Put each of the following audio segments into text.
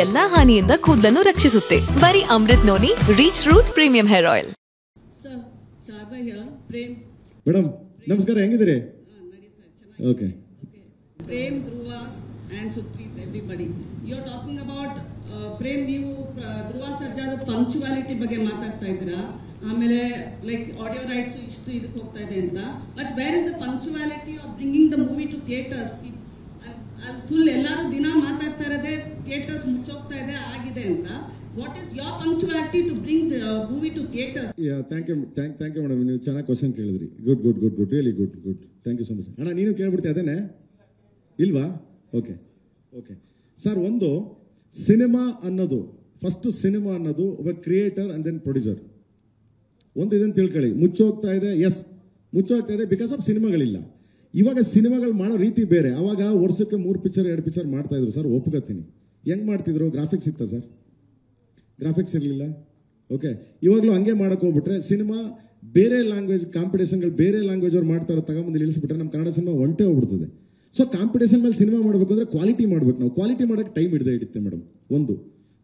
ಎಲ್ಲಾ ಹಾನಿಯಿಂದ ಕೂದಲನ್ನು ರಕ್ಷಿಸುತ್ತೆ. ಬರೀ Amrut noni reach root premium hair oil. Madam ನಮಸ್ಕಾರ, ಹೆಂಗಿದ್ದೀರಿ? Okay. Prem, Dhruva and Supreet, everybody. You're talking about Prem, ನೀವು ಧ್ರುವ ಸರ್ಜಾದ ಪಂಕ್ಚುವಾಲಿಟಿ ಬಗ್ಗೆ ಮಾತಾಡ್ತಾ ಇದ್ದೀರಾ. ಆಮೇಲೆ ಲೈಕ್ ಆಡಿಯೋ ರೈಟ್ಸ್ ಇಷ್ಟು ಇದಕ್ಕೆ ಹೋಗ್ತಾ ಇದೆ ಅಂತ. But where is the punctuality of bringing the movie to theatres? Full ಎಲ್ಲರೂ ದಿನ ಮಾತಾಡ್ತಾ ಇರೋದೇ ಥಿಯೇಟರ್ಸ್ ಮುಚ್ಚೋಗ್ತಾ ಇದೆ ಆಗಿದೆ ಅಂತ. What is your punctuality to bring the movie to theatres? Thank you madam, ನೀವು ಚೆನ್ನಾಗಿ ಕ್ವಶನ್ ಕೇಳಿದ್ರಿ. Good really good. Thank you so much. ಅಣ್ಣ ನೀನು ಕೇಳ್ಬಿಡ್ತೀಯ ಅದೇನೆ ಇಲ್ವಾ? ಓಕೆ ಸರ್, ಒಂದು ಸಿನಿಮಾ ಅನ್ನೋದು ಒಬ್ಬ ಕ್ರಿಯೇಟರ್ ಅಂಡ್ ದೆನ್ ಪ್ರೊಡ್ಯೂಸರ್. ಒಂದು ಇದನ್ನು ತಿಳ್ಕೊಳ್ಳಿ, ಮುಚ್ಚೋಗ್ತಾ ಇದೆ. ಎಸ್, ಮುಚ್ಚೋಗ್ತಾ ಇದೆ ಬಿಕಾಸ್ ಆಫ್ ಸಿನಿಮಾಗಳಿಲ್ಲ. ಇವಾಗ ಸಿನಿಮಾಗಳು ಮಾಡೋ ರೀತಿ ಬೇರೆ. ಅವಾಗ ವರ್ಷಕ್ಕೆ 3 ಪಿಕ್ಚರ್ 2 ಪಿಕ್ಚರ್ ಮಾಡ್ತಾ ಇದ್ರು ಸರ್, ಒಪ್ಕೋತೀನಿ. ಹೆಂಗ್ ಮಾಡ್ತಿದ್ರು? ಗ್ರಾಫಿಕ್ಸ್ ಇತ್ತ ಸರ್? ಗ್ರಾಫಿಕ್ಸ್ ಇರಲಿಲ್ಲ. ಓಕೆ, ಇವಾಗಲೂ ಹಂಗೆ ಮಾಡಕ್ ಹೋಗ್ಬಿಟ್ರೆ ಸಿನಿಮಾ ಬೇರೆ ಲ್ಯಾಂಗ್ವೇಜ್ ಕಾಂಪಿಟೇಷನ್ಗಳು ಬೇರೆ ಲ್ಯಾಂಗ್ವೇಜ್ ಅವ್ರು ಮಾಡ್ತಾರೋ ತಗೊಂಬಂದು ಇಳಿಸ್ಬಿಟ್ರೆ ನಮ್ಮ ಕನ್ನಡ ಸಿನಿಮಾ ಒಂಟೆ ಹೋಗ್ಬಿಡ್ತದೆ. ಸೊ ಕಾಂಪಿಟೇಷನ್ ಮೇಲೆ ಸಿನಿಮಾ ಮಾಡಬೇಕು ಅಂದ್ರೆ ಕ್ವಾಲಿಟಿ ಮಾಡ್ಬೇಕು. ನಾವು ಕ್ವಾಲಿಟಿ ಮಾಡೋಕ್ಕೆ ಟೈಮ್ ಹಿಡಿಯುತ್ತೆ ಮೇಡಮ್. ಒಂದು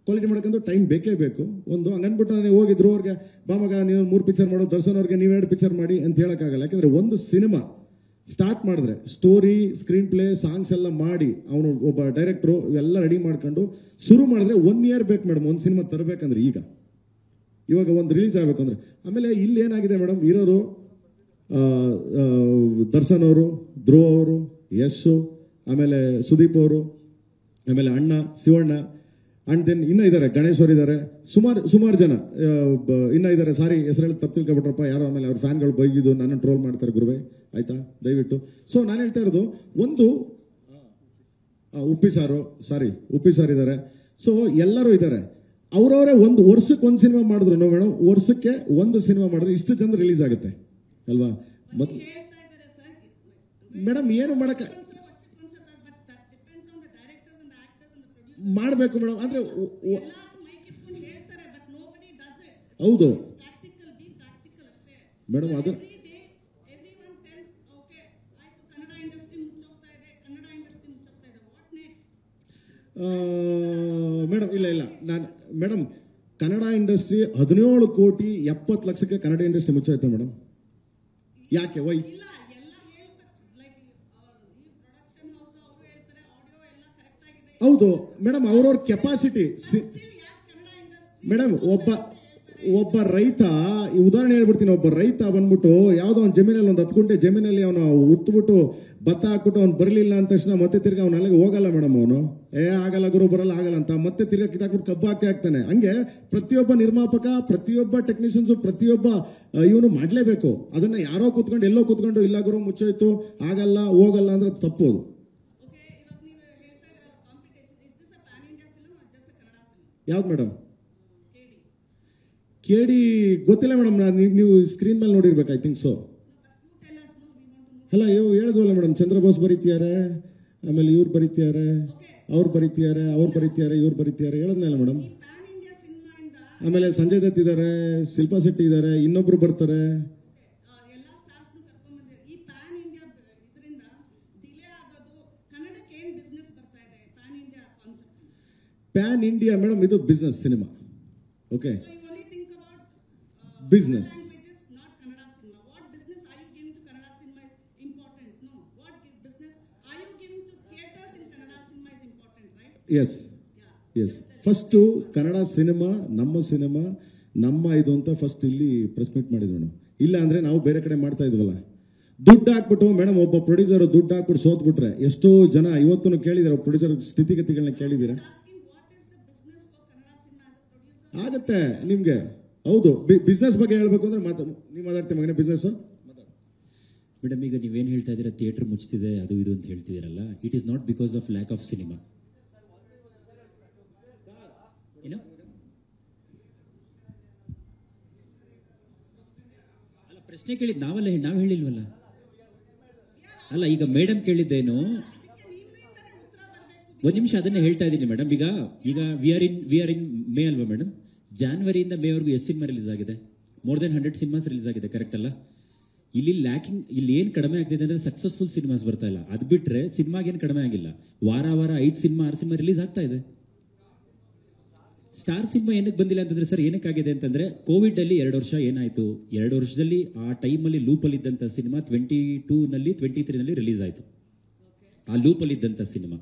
ಕ್ವಾಲಿಟಿ ಮಾಡೋಕ್ಕಂದ್ರೆ ಟೈಮ್ ಬೇಕೇ ಬೇಕು. ಒಂದು ಹಂಗನ್ಬಿಟ್ಟು ನಾನು ಹೋಗಿದ್ರು ಅವ್ರಿಗೆ ಬಾಮಗ ನೀವು 3 ಪಿಕ್ಚರ್ ಮಾಡೋ, ದರ್ಶನ್ ಅವ್ರಿಗೆ ನೀವು 2 ಪಿಕ್ಚರ್ ಮಾಡಿ ಅಂತ ಹೇಳೋಕ್ಕಾಗಲ್ಲ. ಯಾಕಂದ್ರೆ ಒಂದು ಸಿನಿಮಾ ಸ್ಟಾರ್ಟ್ ಮಾಡಿದ್ರೆ ಸ್ಟೋರಿ, ಸ್ಕ್ರೀನ್ ಪ್ಲೇ, ಸಾಂಗ್ಸ್ ಎಲ್ಲ ಮಾಡಿ ಅವನು ಒಬ್ಬ ಡೈರೆಕ್ಟ್ರು ಇವೆಲ್ಲ ರೆಡಿ ಮಾಡ್ಕೊಂಡು ಶುರು ಮಾಡಿದ್ರೆ 1 ಇಯರ್ ಬೇಕು ಮೇಡಮ್ ಒಂದು ಸಿನಿಮಾ ತರಬೇಕಂದ್ರೆ. ಇವಾಗ ಒಂದು ರಿಲೀಸ್ ಆಗಬೇಕು ಅಂದ್ರೆ. ಆಮೇಲೆ ಇಲ್ಲಿ ಏನಾಗಿದೆ ಮೇಡಮ್, ಇರೋರು ದರ್ಶನ್ ಅವರು, ಧ್ರುವ ಅವರು, ಯಶ್, ಆಮೇಲೆ ಸುದೀಪ್ ಅವರು, ಆಮೇಲೆ ಅಣ್ಣ ಶಿವಣ್ಣ, ಅಂಡ್ ದೆನ್ ಇನ್ನ ಇದ್ದಾರೆ ಗಣೇಶ್ ಅವರು ಇದ್ದಾರೆ, ಸುಮಾರು ಜನ ಇನ್ನ ಇದ್ದಾರೆ. ಸಾರಿ ಹೆಸರು ತಪ್ಪು ತಿಳ್ಕೊಬಿಟ್ರಪ್ಪ ಯಾರೋ, ಆಮೇಲೆ ಅವ್ರ ಫ್ಯಾನ್ಗಳು ಬೈಗಿದ್ದು ನನ್ನ ಟ್ರೋಲ್ ಮಾಡ್ತಾರೆ ಗುರುವೆ, ಆಯ್ತಾ ದಯವಿಟ್ಟು. ಸೊ ನಾನು ಹೇಳ್ತಾ ಇರೋದು ಒಂದು ಉಪ್ಪಿ ಸಾರ್ ಇದ್ದಾರೆ. ಸೊ ಎಲ್ಲರೂ ಇದ್ದಾರೆ. ಅವರವರೇ ಒಂದು ವರ್ಷಕ್ಕೆ ಒಂದು ಸಿನಿಮಾ ಮಾಡಿದ್ರು ಮೇಡಮ್, ವರ್ಷಕ್ಕೆ ಒಂದು ಸಿನಿಮಾ ಮಾಡಿದ್ರೆ ಇಷ್ಟು ಜನ ರಿಲೀಸ್ ಆಗುತ್ತೆ ಅಲ್ವಾ? ಮೇಡಮ್ ಏನು ಮಾಡಕ್ಕೆ ಮಾಡಬೇಕು ಮೇಡಮ್ ಅಂದ್ರೆ ಹೌದು ಮೇಡಮ್. ಅದು ಮೇಡಮ್ ಇಲ್ಲ ನಾನು ಮೇಡಮ್ ಕನ್ನಡ ಇಂಡಸ್ಟ್ರಿ 17 ಕೋಟಿ 70 ಲಕ್ಷಕ್ಕೆ ಕನ್ನಡ ಇಂಡಸ್ಟ್ರಿ ಮುಚ್ಚೋಯ್ತು ಮೇಡಮ್. ಯಾಕೆ? ವೈ? ಹೌದು ಮೇಡಮ್, ಅವ್ರವ್ರ ಕೆಪಾಸಿಟಿ ಮೇಡಮ್. ಒಬ್ಬ ರೈತ, ಉದಾಹರಣೆ ಹೇಳ್ಬಿಡ್ತೀನಿ, ಒಬ್ಬ ರೈತ ಬಂದ್ಬಿಟ್ಟು ಯಾವ್ದೋ ಒಂದು ಜಮೀನಲ್ಲಿ ಒಂದು 10 ಗುಂಟೆ ಜಮೀನಲ್ಲಿ ಅವನು ಉಟ್ಬಿಟ್ಟು ಭತ್ತ ಹಾಕ್ಬಿಟ್ಟು ಅವ್ನು ಬರಲಿಲ್ಲ ಅಂದ ತಕ್ಷಣ ಮತ್ತೆ ತಿರ್ಗಿ ಅವ್ನು ಅಲ್ಲಿಗೆ ಹೋಗಲ್ಲ ಮೇಡಮ್. ಅವನು ಆಗಲ್ಲ ಗುರು ಬರಲ್ಲ ಆಗಲ್ಲ ಅಂತ ಮತ್ತೆ ತಿರ್ಗಿ ಕಿತ್ತಾಕ್ಬಿಟ್ಟು ಕಬ್ಬು ಹಾಕ್ತಾನೆ. ಹಂಗೆ ಪ್ರತಿಯೊಬ್ಬ ನಿರ್ಮಾಪಕ, ಪ್ರತಿಯೊಬ್ಬ ಟೆಕ್ನಿಷಿಯನ್ಸ್, ಪ್ರತಿಯೊಬ್ಬ ಇವನು ಮಾಡ್ಲೇಬೇಕು. ಅದನ್ನ ಯಾರೋ ಕೂತ್ಕೊಂಡು ಎಲ್ಲೋ ಕೂತ್ಕೊಂಡು ಇಲ್ಲ ಗುರು ಮುಚ್ಚೋಯ್ತು ಆಗಲ್ಲ ಹೋಗಲ್ಲ ಅಂದ್ರೆ ತಪ್ಪೋದು. ಯಾವ್ದು ಮೇಡಮ್? ಕೇಡಿ ಗೊತ್ತಿಲ್ಲ ಮೇಡಮ್, ನೀವು ಸ್ಕ್ರೀನ್ ಮೇಲೆ ನೋಡಿರ್ಬೇಕು, ಐ ಥಿಂಕ್ ಸೊ. ಅಲ್ಲ ಹೇಳಿದ್ವಲ್ಲ ಮೇಡಮ್, ಚಂದ್ರಬೋಸ್ ಬರೀತಿದ್ದಾರೆ, ಆಮೇಲೆ ಇವ್ರು ಬರೀತಿದ್ದಾರೆ, ಅವ್ರು ಬರೀತಿದ್ದಾರೆ, ಇವ್ರು ಬರೀತಿದ್ದಾರೆ, ಹೇಳದ್ನಲ್ಲ ಮೇಡಮ್. ಆಮೇಲೆ ಸಂಜಯ್ ದತ್ ಇದ್ದಾರೆ, ಶಿಲ್ಪಾ ಶೆಟ್ಟಿ ಇದ್ದಾರೆ, ಇನ್ನೊಬ್ರು ಬರ್ತಾರೆ. ಪ್ಯಾನ್ ಇಂಡಿಯಾ ಮೇಡಮ್, ಇದು business cinema. Okay, business. Yes first Kannada cinema ನಮ್ಮ ಇದು ಅಂತ ಫಸ್ಟ್ ಇಲ್ಲಿ ಪ್ರೆಸ್ ಮೀಟ್ ಮಾಡಿದ್ವಿ ಮೇಡಮ್. ಇಲ್ಲ ಅಂದ್ರೆ ನಾವು ಬೇರೆ ಕಡೆ ಮಾಡ್ತಾ ಇದ್ವಲ್ಲ. ದುಡ್ಡು ಹಾಕ್ಬಿಟ್ಟು ಮೇಡಮ್, ಒಬ್ಬ ಪ್ರೊಡ್ಯೂಸರ್ ದುಡ್ಡು ಹಾಕ್ಬಿಟ್ಟು ಸೋತ್ಬಿಟ್ರೆ ಎಷ್ಟೋ ಜನ ಇವತ್ತು ಕೇಳಿದಾರೆ. ಪ್ರೊಡ್ಯೂಸರ್ ಸ್ಥಿತಿಗತಿಗಳನ್ನ ಕೇಳಿದ್ದೀರಾ? ಆಗತ್ತೆ ನಿಮ್ಗೆ. ಹೌದು, ಬಿಸ್ನೆಸ್ ಬಗ್ಗೆ ಹೇಳ್ಬೇಕು ಅಂದ್ರೆ ನೀವು ಮಾತಾಡ್ತೀವಿ ಮಗನೇ ಬಿಸ್ನೆಸ್. ಮೇಡಮ್, ಈಗ ನೀವೇನು ಹೇಳ್ತಾ ಇದ್ದೀರಾ, ಥಿಯೇಟರ್ ಮುಚ್ತಿದೆ ಅದು ಇದು ಅಂತ ಹೇಳ್ತಿದ್ದೀರಲ್ಲ, it is not because of lack of cinema. ಏನು ಅಲ್ಲ, ಪ್ರಶ್ನೆ ಕೇಳಿದ್ ನಾವು ಹೇಳಿಲ್ವಲ್ಲ. ಅಲ್ಲ, ಈಗ ಮೇಡಮ್ ಕೇಳಿದ್ದೇನು, ಒಂದು ನಿಮಿಷ ಅದನ್ನೇ ಹೇಳ್ತಾ ಇದ್ದೀನಿ ಮೇಡಮ್. ಈಗ ವಿ ಆರ್ ಇನ್ ಮೇ ಅಲ್ವಾ ಮೇಡಮ್? ಜಾನ್ವರಿಯಿಂದ ಮೇ ವರೆಗೂ ಎಷ್ಟು ಸಿನಿಮಾ ರಿಲೀಸ್ ಆಗಿದೆ? ಮೋರ್ ದೆನ್ 100 ಸಿನಿಮಾಸ್ ರಿಲೀಸ್ ಆಗಿದೆ, ಕರೆಕ್ಟ್ ಅಲ್ಲ? ಇಲ್ಲಿ ಏನ್ ಕಡಿಮೆ ಆಗ್ತಿದೆ ಅಂದ್ರೆ ಸಕ್ಸಸ್ಫುಲ್ ಸಿನಿಮಾಸ್ ಬರ್ತಾ ಇಲ್ಲ. ಅದ್ ಬಿಟ್ರೆ ಸಿನಿಮಾಗೆ ಏನ್ ಕಡಿಮೆ ಆಗಿಲ್ಲ. ವಾರ 5 ಸಿನಿಮಾ 6 ಸಿನಿಮಾ ರಿಲೀಸ್ ಆಗ್ತಾ ಇದೆ. ಸ್ಟಾರ್ ಸಿನಿಮಾ ಏನಕ್ಕೆ ಬಂದಿಲ್ಲ ಅಂತಂದ್ರೆ ಸರ್ ಏನಕ್ಕಾಗಿದೆ ಅಂತಂದ್ರೆ ಕೋವಿಡ್ ಅಲ್ಲಿ 2 ವರ್ಷ ಏನಾಯ್ತು, 2 ವರ್ಷದಲ್ಲಿ ಆ ಟೈಮಲ್ಲಿ ಲೂಪಲ್ಲಿ ಇದ್ದಂಥ ಸಿನಿಮಾ 22 ನಲ್ಲಿ 23 ನಲ್ಲಿ ರಿಲೀಸ್ ಆಯಿತು. ಆ ಲೂಪಲ್ಲಿ ಇದ್ದಂಥ ಸಿನಿಮಾ.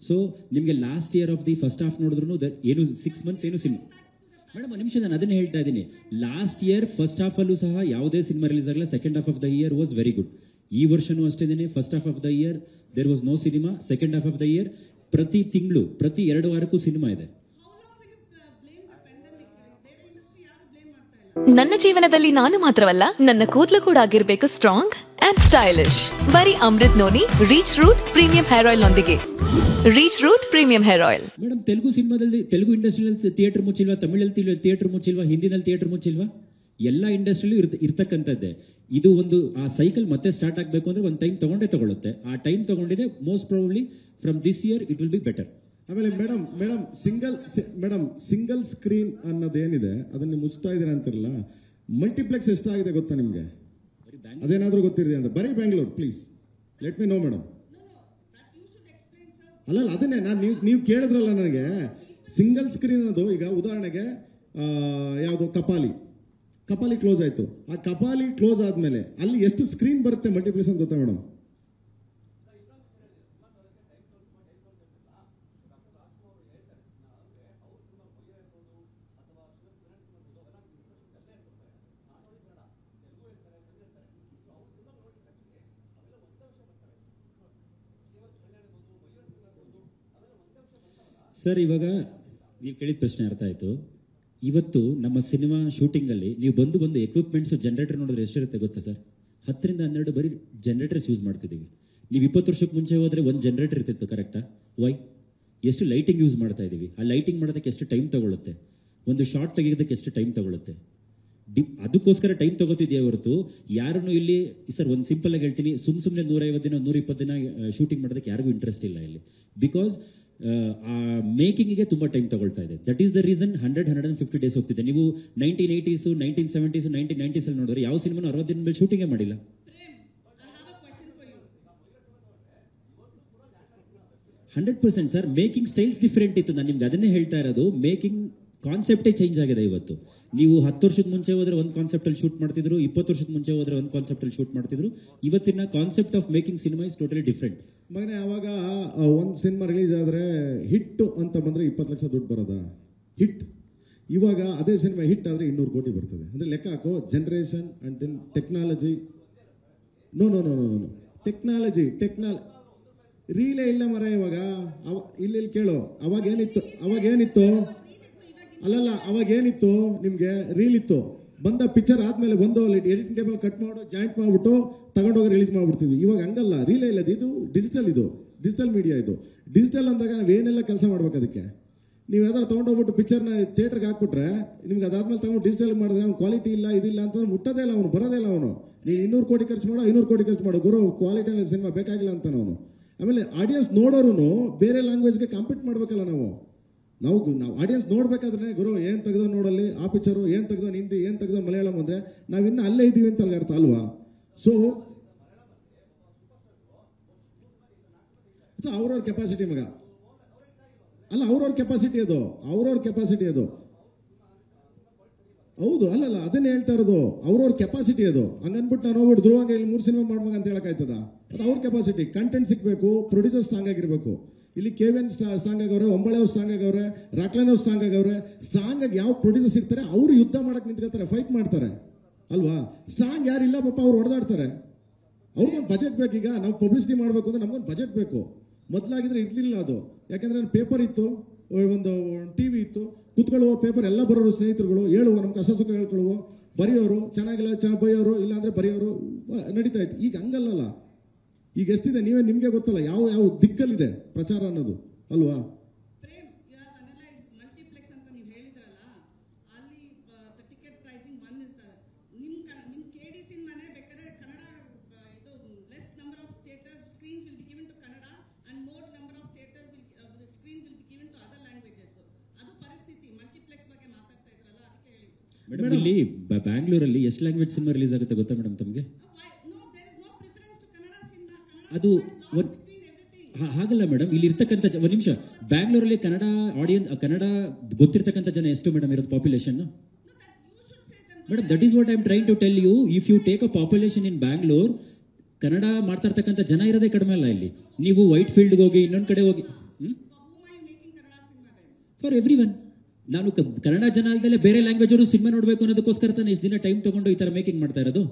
ಸೊ ನಿಮಗೆ last year of the first half ನೋಡಿದ್ರು ಏನು 6 ಮಂತ್ಸ್ ಏನು ಸಿನಿಮಾ ಮೇಡಮ್ ಒಂದು ನಿಮಿಷ ನಾನು ಅದನ್ನೇ ಹೇಳ್ತಾ ಇದ್ದೀನಿ. ಲಾಸ್ಟ್ ಇಯರ್ ಫಸ್ಟ್ ಹಾಫ್ ಅಲ್ಲೂ ಸಹ ಯಾವುದೇ ಸಿನಿಮಾ ರಿಲೀಸ್ ಆಗಲ್ಲ. Second half of the year was very good. ಈ ವರ್ಷನೂ ಅಷ್ಟೇನೆ first half of the year there was no cinema. Second half of the year ಪ್ರತಿ ತಿಂಗಳು ಪ್ರತಿ 2 ವಾರಕ್ಕೂ ಸಿನಿಮಾ ಇದೆ. ನನ್ನ ಜೀವನದಲ್ಲಿ ನಾನು ಮಾತ್ರವಲ್ಲ, ನನ್ನ ಕೂದಲು ಕೂಡ ಆಗಿರ್ಬೇಕು ಸ್ಟ್ರಾಂಗ್ ಅಂಡ್ ಸ್ಟೈಲಿಶ್. ಬರೀ Amrut noni reach root premium hair oil ನೊಂದಿಗೆ. Reach root premium hair oil. Madam Telugu ಸಿನಿಮಾದಲ್ಲಿ, ತೆಲುಗು ಇಂಡಸ್ಟ್ರಿಯಲ್ಲಿ ಥಿಯೇಟರ್ ಮುಚ್ಚಿಲ್ವಾ, ತಮಿಳಲ್ಲಿ ಥಿಯೇಟರ್ ಮುಚ್ಚಿಲ್ವಾ, ಹಿಂದಿನಲ್ಲಿ ಥಿಯೇಟರ್ ಮುಚ್ಚಿಲ್ವಾ? ಎಲ್ಲ ಇಂಡಸ್ಟ್ರಿಯಲ್ಲೂ ಇರ್ತಕ್ಕಂಥದ್ದೇ. ಇದು ಒಂದು ಆ ಸೈಕಲ್ ಮತ್ತೆ ಸ್ಟಾರ್ಟ್ ಆಗಬೇಕು ಅಂದ್ರೆ ಒಂದು ಟೈಮ್ ತಗೊಳುತ್ತೆ. ಆ ಟೈಮ್ ತಗೊಂಡಿದೆ. Most probably from this year it will be better. ಆಮೇಲೆ ಸಿಂಗಲ್ ಸ್ಕ್ರೀನ್ ಅನ್ನೋದೇನಿದೆ ಅದನ್ನ ಮುಚ್ತಾ ಇದೀರ ಅಂತಿರಲ್ಲ, ಮಲ್ಟಿಪ್ಲೆಕ್ಸ್ ಎಷ್ಟಾಗಿದೆ ಗೊತ್ತಾ ನಿಮ್ಗೆ? ಅದೇನಾದ್ರೂ ಗೊತ್ತಿರಲಿ ಅಂತ. ಬರೀ Bangalore please let me no madam. ಅಲ್ಲ ಅದನ್ನೇ ನೀವು ಕೇಳಿದ್ರಲ್ಲ ನನಗೆ ಸಿಂಗಲ್ ಸ್ಕ್ರೀನ್ ಅನ್ನೋದು. ಈಗ ಉದಾಹರಣೆಗೆ ಯಾವುದು ಕಪಾಲಿ ಕ್ಲೋಸ್ ಆಯ್ತು. ಆ ಕಪಾಲಿ ಕ್ಲೋಸ್ ಆದ್ಮೇಲೆ ಅಲ್ಲಿ ಎಷ್ಟು ಸ್ಕ್ರೀನ್ ಬರುತ್ತೆ ಮಲ್ಟಿಪ್ಲೆಕ್ಸ್ ಅಂತ ಗೊತ್ತಾ ಮೇಡಮ್? ಸರ್ ಇವಾಗ ನೀವು ಕೇಳಿದ ಪ್ರಶ್ನೆ ಅರ್ಥ ಆಯಿತು. ಇವತ್ತು ನಮ್ಮ ಸಿನಿಮಾ ಶೂಟಿಂಗಲ್ಲಿ ನೀವು ಬಂದು ಎಕ್ವಿಪ್ಮೆಂಟ್ಸ್ ಜನರೇಟರ್ ನೋಡಿದ್ರೆ ಎಷ್ಟಿರುತ್ತೆ ಗೊತ್ತಾ ಸರ್? 10 ರಿಂದ 12 ಬರೀ ಜನರೇಟರ್ಸ್ ಯೂಸ್ ಮಾಡ್ತಿದ್ದೀವಿ. ನೀವು 20 ವರ್ಷಕ್ಕೆ ಮುಂಚೆ ಹೋದರೆ ಒಂದು ಜನರೇಟರ್ ಇರ್ತಿತ್ತು, ಕರೆಕ್ಟಾ? ವೈ? ಎಷ್ಟು ಲೈಟಿಂಗ್ ಯೂಸ್ ಮಾಡ್ತಾ ಇದ್ದೀವಿ. ಆ ಲೈಟಿಂಗ್ ಮಾಡೋದಕ್ಕೆ ಎಷ್ಟು ಟೈಮ್ ತಗೊಳುತ್ತೆ, ಒಂದು ಶಾರ್ಟ್ ತೆಗೆಯೋದಕ್ಕೆ ಎಷ್ಟು ಟೈಮ್ ತಗೊಳುತ್ತೆ. ಅದಕ್ಕೋಸ್ಕರ ಟೈಮ್ ತಗೋತಿದೆಯಾ ಹೊರತು ಯಾರನ್ನು ಇಲ್ಲಿ ಸರ್ ಒಂದು ಸಿಂಪಲ್ ಆಗಿ ಹೇಳ್ತೀನಿ, ಸುಮ್ಮನೆ 150 ದಿನ 120 ದಿನ ಶೂಟಿಂಗ್ ಮಾಡೋದಕ್ಕೆ ಯಾರಿಗೂ ಇಂಟ್ರೆಸ್ಟ್ ಇಲ್ಲ ಇಲ್ಲಿ. ಬಿಕಾಸ್ ಆ ಮೇಕಿಂಗ್ಗೆ ತುಂಬಾ ಟೈಮ್ ತಗೊಳ್ತಾ ಇದೆ. That is the reason 100-150 days ಹೋಗ್ತಿದೆ. ನೀವು 1980s 1970s 1990s ಅಲ್ಲಿ ನೋಡಿದ್ರೆ ಯಾವ ಸಿನಿಮಾನು 60 ದಿನ ಮೇಲೆ ಶೂಟಿಂಗೇ ಮಾಡಿಲ್ಲ. 100% ಸರ್ ಮೇಕಿಂಗ್ ಸ್ಟೈಲ್ಸ್ ಡಿಫರೆಂಟ್ ಇತ್ತು. ನಾನು ನಿಮ್ಗೆ ಅದನ್ನೇ ಹೇಳ್ತಾ ಇರೋದು. ಮೇಕಿಂಗ್ ಕಾನ್ಸೆಪ್ಟೇ ಚೇಂಜ್ ಆಗಿದೆ ಇವತ್ತು. ನೀವು 10 ವರ್ಷದ ಮುಂಚೆ ಹೋದ್ರೆ ಒಂದು ಕಾನ್ಸೆಪ್ಟ್ ಅಲ್ಲಿ ಶೂಟ್ ಮಾಡ್ತಿದ್ರು, 20 ವರ್ಷದ ಮುಂಚೆ ಹೋದ್ರೆ ಒಂದು ಕಾನ್ಸೆಪ್ಟ್ ಅಲ್ಲಿ ಶೂಟ್ ಮಾಡ್ತಿದ್ರು. ಇವತ್ತಿನ concept of making cinema is totally different. ಮಗನೇ ಅವಾಗ ಒಂದು ಸಿನಿಮಾ ರಿಲೀಸ್ ಆದ್ರೆ ಹಿಟ್ ಅಂತ ಬಂದ್ರೆ 20 ಲಕ್ಷ ದುಡ್ಡು ಬರೋದಾ ಹಿಟ್. ಇವಾಗ ಅದೇ ಸಿನಿಮಾ ಹಿಟ್ ಆದ್ರೆ 200 ಕೋಟಿ ಬರ್ತದೆ. ಅಂದ್ರೆ ಲೆಕ್ಕ ಹಾಕೋ. Generation and then technology. No technology ರೀಲೇ ಇಲ್ಲ ಮರ. ಇವಾಗ ಇಲ್ಲಿ ಕೇಳೋ. ಅವಾಗೇನಿತ್ತು ಅಲ್ಲಲ್ಲ, ಅವಾಗೇನಿತ್ತು ನಿಮ್ಗೆ? ರೀಲ್ ಇತ್ತು. ಬಂದ ಪಿಕ್ಚರ್ ಆದ್ಮೇಲೆ ಒಂದು ಎಡಿಟಿಂಗ್ ಟೇಬಲ್ ಕಟ್ ಮಾಡು, ಜಾಯಿಂಟ್ ಮಾಡ್ಬಿಟ್ಟು ತಗೊಂಡೋಗಿ ರಿಲೀಸ್ ಮಾಡ್ಬಿಡ್ತೀವಿ. ಇವಾಗ ಹಂಗಲ್ಲ, ರೀಲೇ ಇಲ್ಲ. ಇದು ಡಿಜಿಟಲ್ ಮೀಡಿಯಾ. ಇದು ಡಿಜಿಟಲ್ ಅಂದಾಗ ನಾವೇನೆಲ್ಲ ಕೆಲಸ ಮಾಡ್ಬೇಕು ಅದಕ್ಕೆ. ನೀವು ಯಾವ್ದಾರು ತೊಗೊಂಡೋಗ್ಬಿಟ್ಟು ಪಿಕ್ಚರ್ನ ಥಿಯೇಟರ್ಗೆ ಹಾಕ್ಬಿಟ್ರೆ ನಿಮ್ಗೆ ಅದಾದ್ಮೇಲೆ ತಗೊಂಡು ಡಿಜಿಟಲ್ ಮಾಡಿದ್ರೆ ಅವ್ನು ಕ್ವಾಲಿಟಿ ಇಲ್ಲ, ಇದಿಲ್ಲ ಅಂತಂದ್ರೆ ಮುಟ್ಟೋದೇ ಇಲ್ಲ ಅವನು, ಬರೋದೇ ಇಲ್ಲ ಅವನು. ನೀನು 200 ಕೋಟಿ ಖರ್ಚು ಮಾಡೋ, 500 ಕೋಟಿ ಖರ್ಚು ಮಾಡೋ, ಗುರು ಕ್ವಾಲಿಟಿ ಸಿನಿಮಾ ಬೇಕಾಗಿಲ್ಲ ಅಂತಾನೆ ಅವನು. ಆಮೇಲೆ ಆಡಿಯನ್ಸ್ ನೋಡೋರು ಬೇರೆ ಲ್ಯಾಂಗ್ವೇಜ್ಗೆ ಕಾಂಪೀಟ್ ಮಾಡ್ಬೇಕಲ್ಲ ನಾವು ಆಡಿಯನ್ಸ್ ನೋಡ್ಬೇಕಾದ್ರೆ ಗುರು ಏನ್ ತೆಗೆದೋ ನೋಡಲ್ಲಿ ಆ ಪಿಕ್ಚರು, ಏನ್ ತೆಗೆದೋ ಹಿಂದಿ, ಏನ್ ತೆಗೆದೋ ಮಲಯಾಳಂ ಅಂದ್ರೆ ನಾವಿನ್ನ ಅಲ್ಲೇ ಇದೀವಿ ಅಂತ ಅರ್ಥ ಅಲ್ವಾ? ಸೊ ಅವ್ರವ್ರ ಕೆಪಾಸಿಟಿ ಮಗ ಅಲ್ಲ, ಅವ್ರವ್ರ ಕೆಪಾಸಿಟಿ ಅದು. ಹೌದು, ಅಲ್ಲಲ್ಲ ಅದನ್ನೇ ಹೇಳ್ತಾ ಇರೋದು. ಅವ್ರವ್ರ ಕೆಪಾಸಿಟಿ ಅದು. ಹಂಗನ್ಬಿಟ್ಟು ನಾನು ಹೋಗ್ಬಿಟ್ಟು ಧ್ರುವಂಗ ಇಲ್ಲಿ 3 ಸಿನಿಮಾ ಮಾಡ್ಬೇಕು ಅಂತ ಹೇಳಕ್ಕಾಯ್ತದ? ಅದು ಅವ್ರ ಕೆಪಾಸಿಟಿ. ಕಂಟೆಂಟ್ ಸಿಗ್ಬೇಕು, ಪ್ರೊಡ್ಯೂಸರ್ ಸ್ಟ್ರಾಂಗ್ ಆಗಿರ್ಬೇಕು. ಇಲ್ಲಿ KVN ಸ್ಟ್ರಾಂಗ್ ಆಗವ್ರೆ, ಒಂಬಳೆ ಅವ್ರು ಸ್ಟ್ರಾಂಗ್ ಆಗವ್ರೆ, ರಾಕ್ಲೈನ್ ಅವ್ರು ಸ್ಟ್ರಾಂಗ್ ಆಗವ್ರೆ. ಸ್ಟ್ರಾಂಗ್ ಆಗಿ ಯಾವ ಪ್ರೊಡ್ಯೂಸರ್ ಸಿಗ್ತಾರೆ ಅವ್ರು ಯುದ್ಧ ಮಾಡಕ್ ನಿಂತ್ಕೊತಾರೆ, ಫೈಟ್ ಮಾಡ್ತಾರೆ ಅಲ್ವಾ? ಸ್ಟ್ರಾಂಗ್ ಯಾರಿಲ್ಲ ಪಾಪ, ಅವ್ರು ಹೊಡೆದಾಡ್ತಾರೆ. ಅವ್ರಿಗೊಂದು ಬಜೆಟ್ ಬೇಕು. ಈಗ ನಾವು ಪಬ್ಲಿಸಿಟಿ ಮಾಡಬೇಕು ಅಂದ್ರೆ ನಮ್ಗೊಂದು ಬಜೆಟ್ ಬೇಕು. ಮೊದಲಾಗಿದ್ರೆ ಇರ್ಲಿಲ್ಲ ಅದು. ಯಾಕಂದ್ರೆ ಪೇಪರ್ ಇತ್ತು, ಒಂದು ಟಿವಿ ಇತ್ತು, ಕುತ್ಕೊಳ್ಳುವ ಪೇಪರ್ ಎಲ್ಲ ಬರೋರು ಸ್ನೇಹಿತರುಗಳು, ಹೇಳುವ ನಮ್ಮ ಕಷ್ಟ ಸುಖ ಹೇಳ್ಕೊಳ್ಳುವ, ಬರೆಯೋರು, ಚೆನ್ನಾಗಿಲ್ಲ ಚೆನ್ನಾಗಿ ಬೈಯೋರು, ಇಲ್ಲಾಂದ್ರೆ ಬರೆಯೋರು, ನಡೀತಾ ಇತ್ತು. ಈಗ ಹಂಗಲ್ಲ. ಈಗ ಎಷ್ಟಿದೆ ನಿಮ್ಗೆ ಗೊತ್ತಲ್ಲ ಯಾವ ದಿಕ್ಕಲ್ಲಿದೆ ಪ್ರಚಾರ ಅನ್ನೋದು ಅಲ್ವಾ? ಮೇಡಮ್ ಇಲ್ಲಿ ಬ್ಯಾಂಗ್ಳೂರಲ್ಲಿ ಎಷ್ಟು ಲ್ಯಾಂಗ್ವೇಜ್ ಸಿನಿಮಾ ರಿಲೀಸ್ ಆಗುತ್ತೆ ಗೊತ್ತಾ ಮೇಡಮ್ ತಮಗೆ? ಅದು ಹಾಗಲ್ಲ ಮೇಡಮ್, ಇಲ್ಲಿ ಇರ್ತಕ್ಕಂಥ ಒಂದು ನಿಮಿಷ, ಬ್ಯಾಂಗ್ಳೂರಲ್ಲಿ ಕನ್ನಡ ಆಡಿಯನ್ಸ್, ಕನ್ನಡ ಗೊತ್ತಿರ್ತಕ್ಕಂಥ ಜನ ಎಷ್ಟು ಮೇಡಮ್ ಇರೋದು population? Madam, that is what I am trying to tell you. If you take a population in Bangalore, Kannada ಮಾತಾಡ್ತಕ್ಕಂಥ ಜನ ಇರೋದೇ ಕಡಿಮೆ ಅಲ್ಲ ಇಲ್ಲಿ. ನೀವು ವೈಟ್ ಫೀಲ್ಡ್ಗೆ ಹೋಗಿ, ಇನ್ನೊಂದು ಕಡೆ ಹೋಗಿ, ಫಾರ್ ಎವ್ರಿ ಒನ್. ನಾನು ಕನ್ನಡ ಜನ ಅಲ್ಲದೆ ಬೇರೆ ಲ್ಯಾಂಗ್ವೇಜ್ ಅವರು ಸಿನಿಮಾ ನೋಡಬೇಕು ಅನ್ನೋದಕ್ಕೋಸ್ಕರ ತಾನೆ ಇಷ್ಟು ದಿನ ಟೈಮ್ ತಗೊಂಡು ಈ ತರ ಮೇಕಿಂಗ್ ಮಾಡ್ತಾ ಇರೋದು.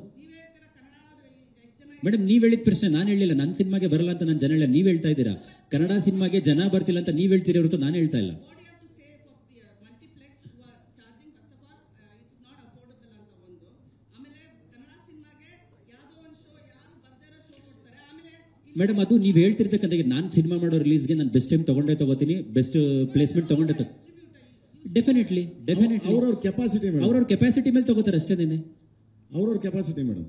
ಮೇಡಮ್, ನೀವ್ ಹೇಳಿದ ಪ್ರಶ್ನೆ ನಾನು ಹೇಳಿಲ್ಲ. ನನ್ನ ಸಿನಿಮಾಗೆ ಬರಲ್ಲ ಅಂತ ನಾನು ಜನ ಹೇಳಿಲ್ಲ, ನೀವ್ ಹೇಳ್ತಾ ಇದ್ದೀರಾ. ಕನ್ನಡ ಸಿನಿಮಾಗೆ ಜನ ಬರ್ತಿಲ್ಲ ಅಂತ ನೀವ್ ಹೇಳ್ತೀರಿ ಹೊರತು ನಾನು ಹೇಳ್ತಾ ಇಲ್ಲ. ಮೇಡಮ್, ಅದು ನೀವು ಹೇಳ್ತಿರ್ತಕ್ಕಂಥ, ನಾನು ಸಿನಿಮಾ ಮಾಡೋ ರಿಲೀಸ್ಗೆ ನಾನು ಬೆಸ್ಟ್ ಟೈಮ್ ತಗೋತೀನಿ, ಬೆಸ್ಟ್ ಪ್ಲೇಸ್ಮೆಂಟ್ ತಗೊಂಡೆ. ಡೆಫಿನೆಟ್ಲಿ ಅವ್ರವ್ರ ಕೆಪಾಸಿಟಿ ಅವ್ರವ್ರ ಕೆಪಾಸಿಟಿ ಮೇಲೆ ತಗೋತಾರೆ ಅಷ್ಟೇನೆ. ಅವ್ರವ್ರ ಕೆಪಾಸಿಟಿ ಮೇಡಮ್.